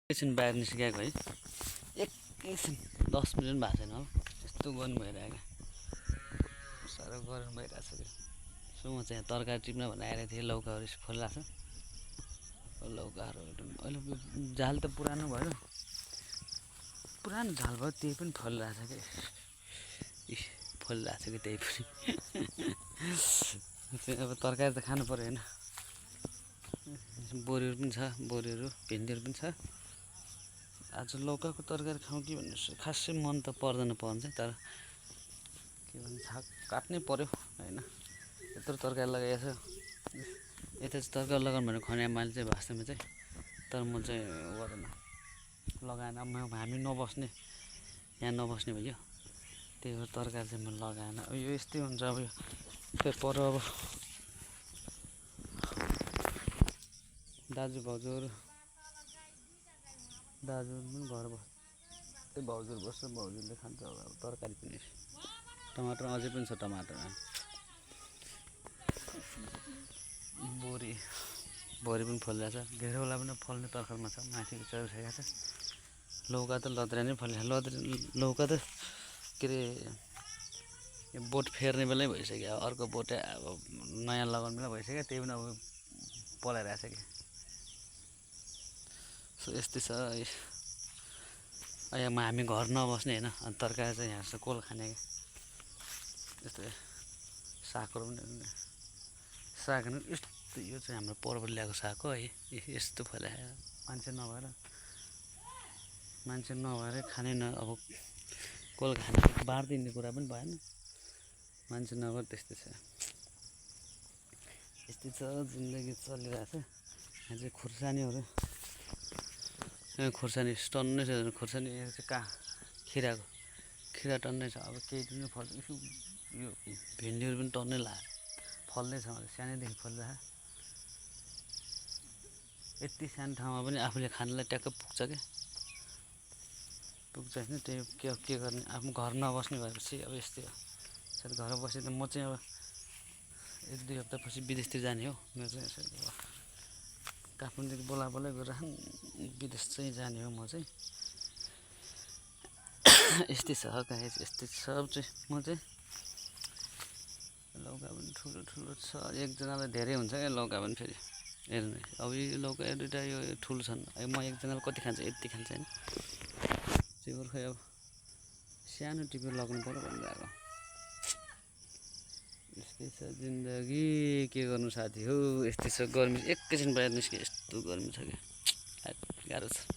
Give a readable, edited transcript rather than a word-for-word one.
एकैछिन बाहिर निस्किएको है एकैछिन 10 मिनट पनि भएको छैन होला यस्तो गर्नु भइरहेको साह्रो गरम भइरहेछ कि सो म चाहिँ तरकारी टिप्न भनेर आएको थिएँ लौकाहरू फलिरहेको छ लौकाहरू अहिले झाल त पुरानो भयो पुरानो झाल भयो त्यही पनि फलिरहेछ कि फलिरहेछ कि त्यही पनि अब तरकारी त खानु पर्यो होइन बोरीहरू पनि छ बोरीहरू भिन्डीहरू पनि छ आज लौकाको तरकारी खाउँ कि भन्ने खासै मन त पर्दैन पर्न चाहिँ तर के भन्छ काट्नै पर्यो होइन यत्रो तरकारी लगाएको छ यता चाहिँ तरकारी लगाउनु भने खनिया मान्छे चाहिँ वास्तवमा चाहिँ तर म चाहिँ गर्दैन लगाएन हामी नबस्ने यहाँ नबस्ने भयो त्यही भएर तरकारी चाहिँ म लगाएन यो यस्तै हुन्छ अब यो पर अब दाजु भाउजूहरू पनि घर बस्छ भाउजूहरू बस्छ भाउजूले खान्छ अब तरकारी पनि टमाटर अझै पनि छ टमाटर बोरी पनि फलिरहेछ घेरौला पनि फल्ने तर्खरमा छ माथि चढिसकेको छ लौका त लद्रा नै फलिरहेको लौका त के अरे बोट फेर्ने बेलै भइसक्यो अर्को बोट अब नयाँ लगाउने बेला भइसक्यो त्यही पनि अब पलाइरहेछ कि सो यस्तै छ यहाँ हामी घर नबस्ने होइन अनि तरकारी चाहिँ यहाँ चाहिँ कोल खाने यस्तो सागहरू पनि साग यस्तो यो चाहिँ हाम्रो पर्वत ल्याएको साग हो है यस्तो फैलायो मान्छे नभएर खाने न अब कोल खाने बाँडिदिने कुरा पनि भएन मान्छे नभएर त्यस्तै छ यस्तै छ जिन्दगी चलिरहेछ यहाँ चाहिँ खुर्सानी टन्नै छ खुर्सानी चाहिँ खिरा टन्नै छ अब केही दिन फल्छ यो भिन्डीहरू पनि टन्नै फल्दैछ सानैदेखि फलिरहेको यति सानो ठाउँमा पनि आफूले खानलाई ट्याक्क पुग्छ होइन त्यही के गर्ने आफ्नो घर नबस्ने भएपछि अब यस्तै हो सायद घर बसे त म चाहिँ अब 1-2 हप्तापछि विदेशतिर जाने हो मेरो चाहिँ काठमाडौँदेखि बोलाबोलै गरेर विदेश चाहिँ जाने हो म चाहिँ यस्तै छ गाइस यस्तै सब चाहिँ म चाहिँ लौका पनि ठुलो छ एकजनालाई धेरै हुन्छ क्या लौका पनि फेरि हेर्नु अब यो लौका दुइटा यो ठुलो छन् म एकजनाले कति खान्छ यति खान्छ होइन त्यही भएर खै अब सानो टिपेर लगाउनु पर्यो भनिरहेको यस्तै छ जिन्दगी के गर्नु साथी हो यस्तै छ गर्मी एकैछिन बाहिर निस्के यस्तो गर्मी छ कि गाह्रो छ